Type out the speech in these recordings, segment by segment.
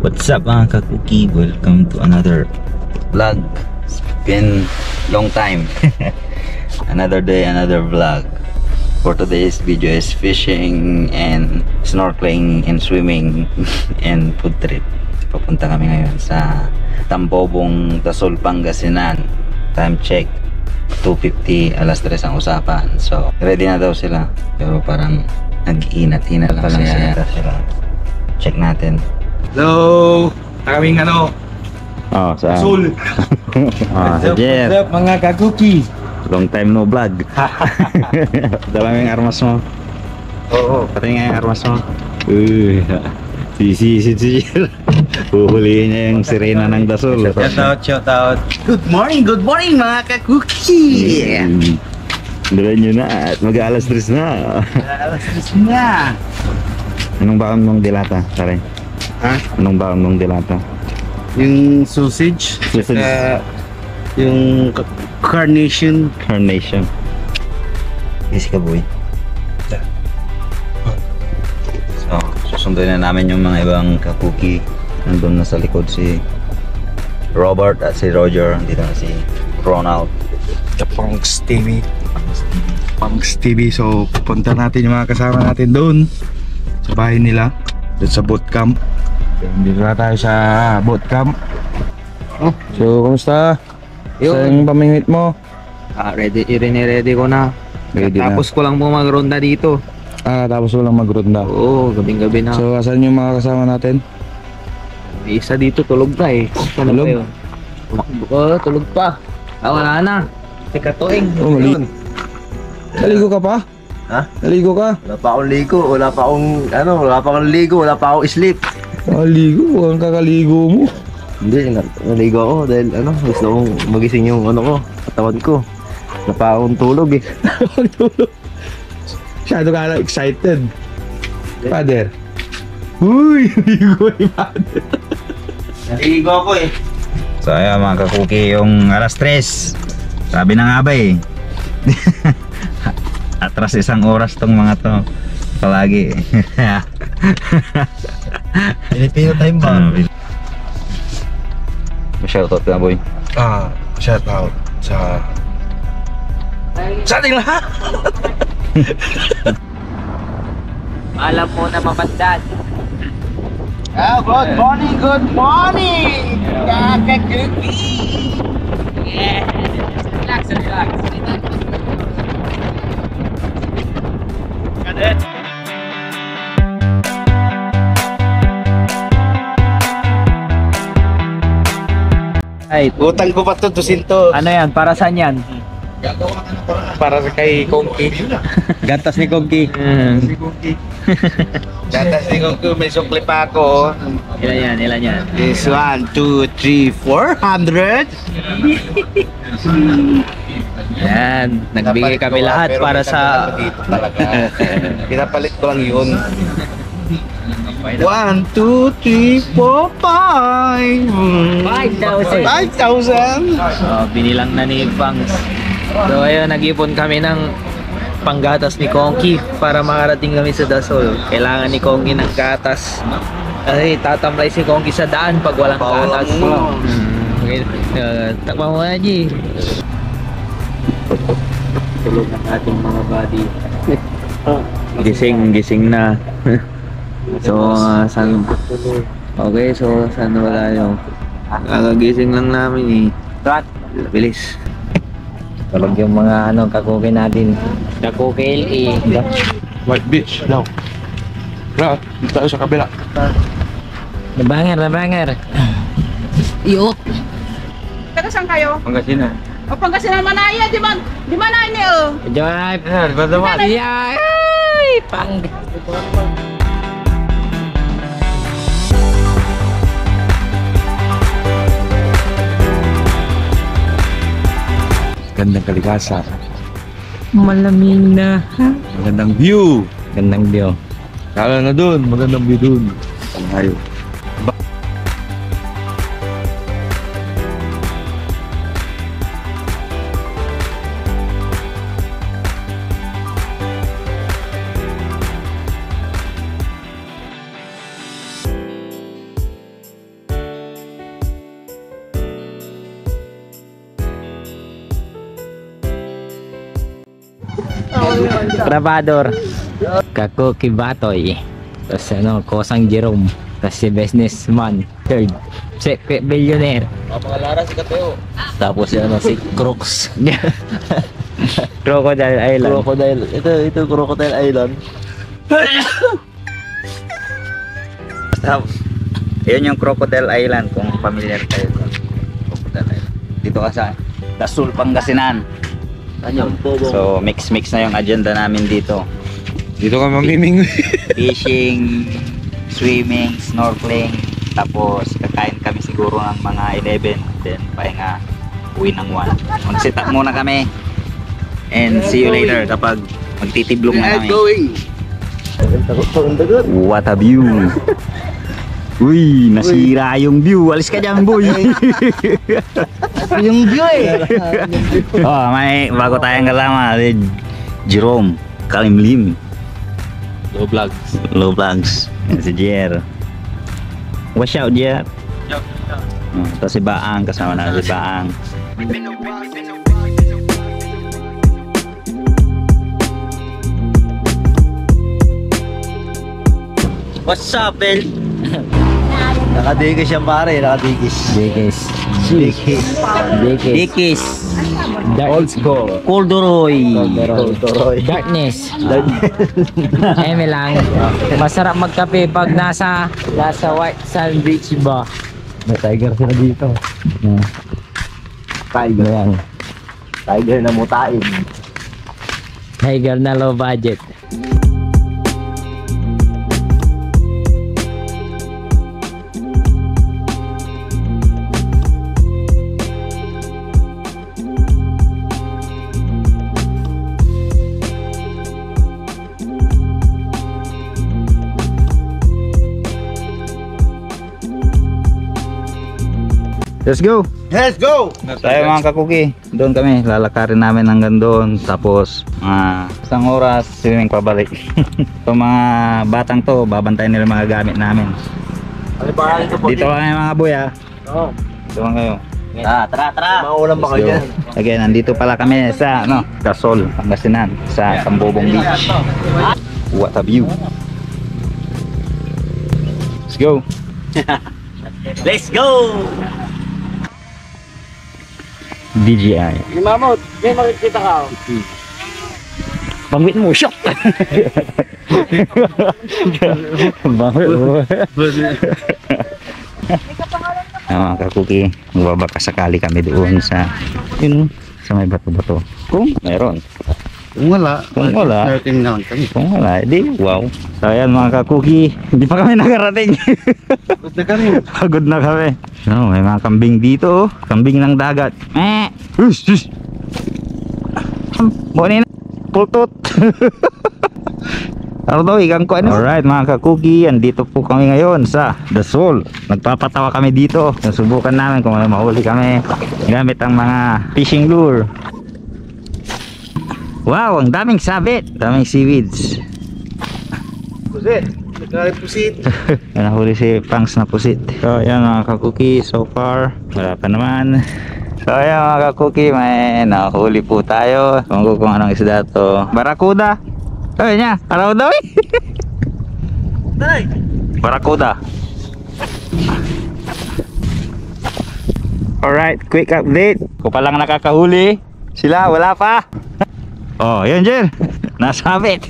What's up mga kakuki? Welcome to another vlog. It's been long time. Another day, another vlog. For today's video is fishing and snorkeling and swimming and food trip. Papunta kami ngayon sa Tambobong, Tasol, Pangasinan. Time check 2:50, alas 3 ang usapan. So ready na daw sila, pero parang nag-iinat-inat pa lang sila. Check natin. Hello! Kaming ano? Oh, sa Sul! sa Jeff. What's up mga kakuki? Long time no vlog. Dala mo yung armas mo. Oo. Pati nga yung armas mo. Si Jeff. Huhulihin niya yung sirena ng Dasol. Shout out. Good morning mga kakuki! Dala nyo na at mag-alas 3 na. Alas 3 na! Anong baon mong dilata, pare? Ha? Anong baon mong dilata? Yung sausage. Sausage. Yung carnation. Carnation. Yes ka, boy. So, susunduin na namin yung mga ibang kakuki. Nandun na sa likod si Robert at si Roger. Dito na si Ronald. The Punks TV. Punks TV. So, pupunta natin yung mga kasama natin doon. Sa bahay nila. Doon sa boot camp. Dito na tayo sa boot camp. Oh, so, kumusta? Saan pamingwit mo? Ready ko na. Ready na. Tapos ko lang po magronda dito. Tapos walang magronda. Oo, gabing-gabi na. So, asan yung mga kasama natin? May isa dito tulog pa eh. Ano Tulog? ba yun? Tumakbo ko, tulog pa. Wala na. Teka tuing. Oh, mali. Naligo ka pa? Ha? Naligo ka? Wala pa akong ligo, wala pa akong ligo, wala pa akong sleep. Naligo? Huwag kakaligo mo. Hindi, naligo ako dahil gusto kong magising yung katawan ko. Wala pa akong tulog eh. Tulog. Masyado ka lang excited. Father. Uy, naligo ni Father. Naligo ako eh. So ayan mga kakuki, yung alas 3. Sabi na nga ba eh. Atras 1 oras tong mga to. Palagi. Pilipino time ba? Shoutout ka, boy. Shout out sa ating lahat. Alam mo na mapandad. Good morning! Kakakuki! Yeah. Relax. Ay, Utang ko pa to, 200. ano yan? Para saan yan? Para sa kay Kongki. Gatas ni Kongki. Datas ni Kongki, may sukli pa ako. Ilan yan? This 1, 2, 3, 400. Yan, nagbigay kami lahat para sa Pinapalit ko lang yun. 1, 2, 3, 4, 5. 5,000. 5,000. Binilang na ni Pangs. So ayun, nag-ipon kami ng panggatas ni Kongki para makarating kami sa Dasol. Kailangan ni Kongki ng gatas. Kasi tatamlay si Kongki sa daan pag walang gatas. Okay. Takpan mo na, G. Tulog ng ating mga body. Gising na. So, saan? Okay, so saan na wala yung kakagising lang namin eh. Bilis. Tulog yung mga kakuki natin. Kakuki LA. White Beach, no. Bro, dito tayo sa kabila. Nabanger. Iyo. Taga saan kayo? Pangasinan. O Pangasinan, Manaya, di man ini Drive. Badawan. Ay, pang. Gandang kalikasan. Malamig na. Magandang view. Gandang view. Kala na dun, magandang view dun. Tayo. Trabador. Kakuki Batoy. Tapos ano, Kosang Jerome. Tapos si businessman. Third. Si billionaire. Tapos yan, si Crooks. Crocodile Island. Crocodile. Ito Crocodile Island. Basta, yun yung Crocodile Island kung familiar kayo doon. Crocodile Island. Dito ka sa Dasul, Pangasinan. So mix na yung agenda namin dito. Dito ka mamiming. Fishing, swimming, snorkeling. Tapos kakain kami siguro ng mga 11. Then pahinga, uwi ng 1. Mag-sit up muna kami. And see you later kapag magtitiblong na kami. What a view! Uy, nasira yung view. Alis ka dyan, boy. Yung view eh. Oh, may bago tayong kasama. Jerome Kalimlim. Low vlogs. Low vlogs. Yan si Jer. Watch out, Jer. Ito si Baang. Kasama na si Baang. What's up, Bel? Nakadikis yan pare, nakadikis. Dikis. Dikis. Dikis. Dikis. Old school. Corduroy. Toroy. Darkness. Eme lang. Masarap magkape pag nasa White Sand Beach ba? May tiger sila dito. Tiger yan. Tiger na mutain. Tiger na low budget. Let's go! Let's go! Tayo mga kakuki, doon kami, lalakarin namin hanggang doon. Tapos, isang oras, swimming pabalik. Itong mga batang to, babantayan nila mga gamit namin. Dito kami mga boy ha. Oo. Dito lang kayo. Tara. Maulan ba kayo dyan? Again, nandito pala kami sa Dasol, Pangasinan, sa Tambobong Beach. What a view! Let's go! Let's go! DJI. Mamot, may makikita ka. Bangwit mo, shock! Bangwit mo. Mga kakuki, magbabaka sakali kami doon sa sa may bato-bato. Kung meron. Kung wala, Kung wala, edi wow. So ayan mga kakuki, hindi pa kami nakarating. Pagod na kami. No, may mga kambing dito, kambing ng dagat. Hush. Bunin na, pultot. Ano daw, ikang ko ano? Alright mga kakuki, andito po kami ngayon sa Dasol. Nagpapatawa kami dito. Susubukan namin kung may mahuli kami gamit ang mga fishing lure. Wow, ang daming sabit, daming seaweeds. Pusit. Nagkari pusit. Yan nahuli si Pangs na pusit. So yan mga kakuki, so far wala pa naman. So yan mga kakuki, may nahuli po tayo. Kung anong isda to. Barakuda. Ay niya, araw daw eh. Barakuda. Alright, quick update. Kung pa lang nakakahuli, sila wala pa. Oh, yun Jer. Nasabit.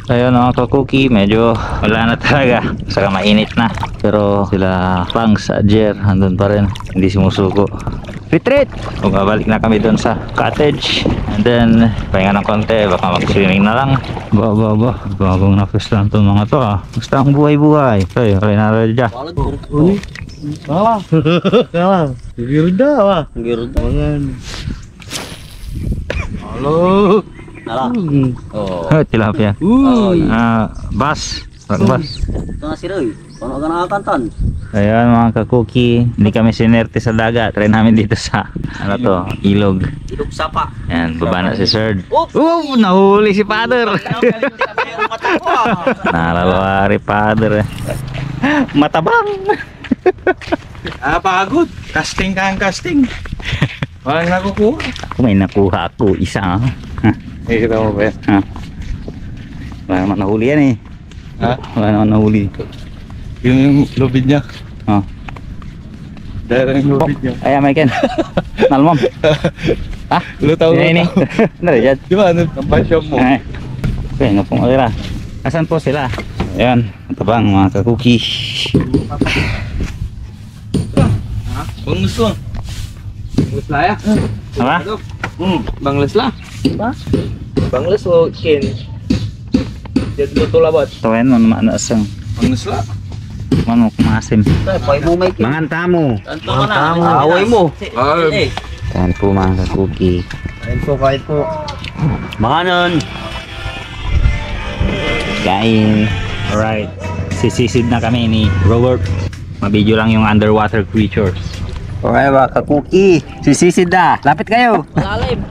Ayun mga kakuki, medyo wala na talaga. Saka mainit na. Pero sila Pangs at Jer, andun pa rin. Hindi sumusuko. Retreat! Kung babalik na kami doon sa cottage. And then, pahinga ng konti. Baka mag-swimming na lang. Bagong na-first lang itong mga to ah. Gusto ang buhay-buhay. Okay, na dyan. Girda. Halo. Oh, tilapia. Bass. Bass. Ito na si Roy. Paano ka nakakantan? Ayan mga kakuki, hindi kami sinerte sa dagat. Try namin dito sa ilog. Ilog sapa. Ayan, baba na si Sir. Nahuli si Father. Nalalawari Father. Matabang. Pagod. Casting ka ang casting. Walang nakukuha. Ako may nakuha ako. Isa ha. Eh, kita mo ba yan? Ha? Wala naman nahuli yan eh. Ha? Wala naman nahuli. Yung lubid niya. Oh. Dahil yung lubid niya. Ay, Michael. Nalmom. Ha? Lutaw Ini. Nari dyan. Di ba? Ano? Ang pasyon mo. Ay. Okay, nga pong alira. Asan po sila? Ayan. Matabang mga kakuki. Bangus to. Bangus lah ya. Apa? Bangles lah. Banglas o kin? Diyan luto labot. Tawain mo naman asang. Bangus lah. Mano kumasim. Pwede mo may kin. Mangan tamo. Away mo. Ay. Kain po mga kakuki. Kain po. Makanon. Kain. Alright. Sisisid na kami ni Robert. Mabidyo lang yung underwater creatures. Alright mga kakuki. Sisisid na. Lapit kayo. Malalim.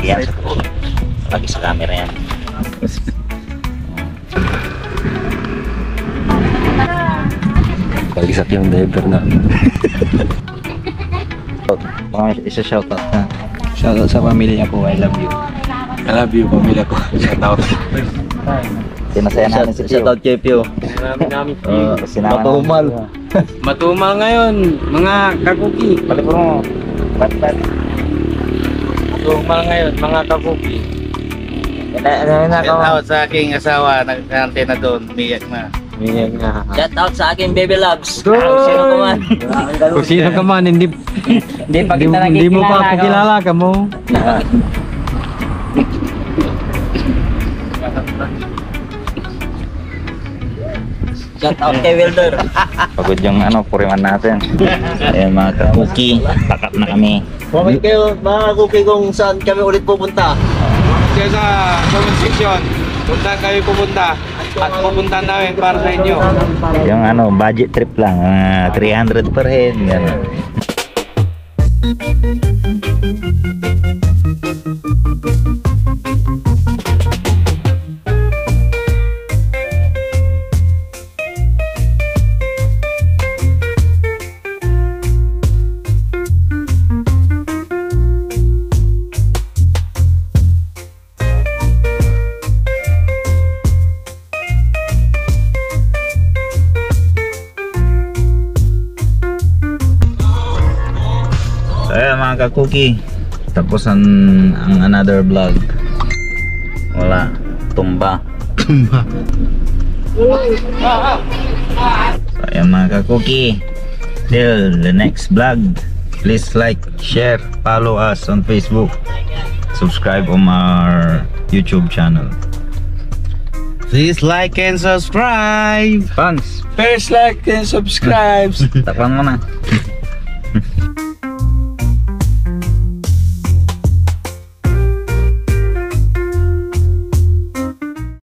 Yan. Lagi sa camera yan. Pag-isat yung diver na. Isa shoutout na. Shoutout sa pamilya ko. I love you. I love you, pamilya ko. Shout out. Sinasaya namin si Tio. Shoutout kay Pio. Marami Sinama Matumal. Matumal ngayon, mga kakuki. Balik mo. Bat. Matumal ngayon, mga kakuki. Shout out sa aking asawa, nag-ante na doon, umiyak na. Shout out sa akin, baby loves. Kung sino ka man. Kung sino ka man, hindi pa kita hindi mo pa ako kilala ka mo. Shout out kay Wilder. Pagod yung puriman natin. Ayan mga kakuki. Pakat na kami. Comment kayo mga kuki kung saan kami ulit pupunta. Kaya sa comment section, punta kayo pupunta. At pupunta namin para sa inyo. Yung budget trip lang. 300 per head. Gano'n. So ayan mga ka-cookie, tapos ang another vlog. Wala, tumba. Tumba. So ayan mga ka-cookie, till the next vlog, please like, share, follow us on Facebook, subscribe on our YouTube channel. Please like and subscribe. Thanks. First like and subscribe. Takpan mo na.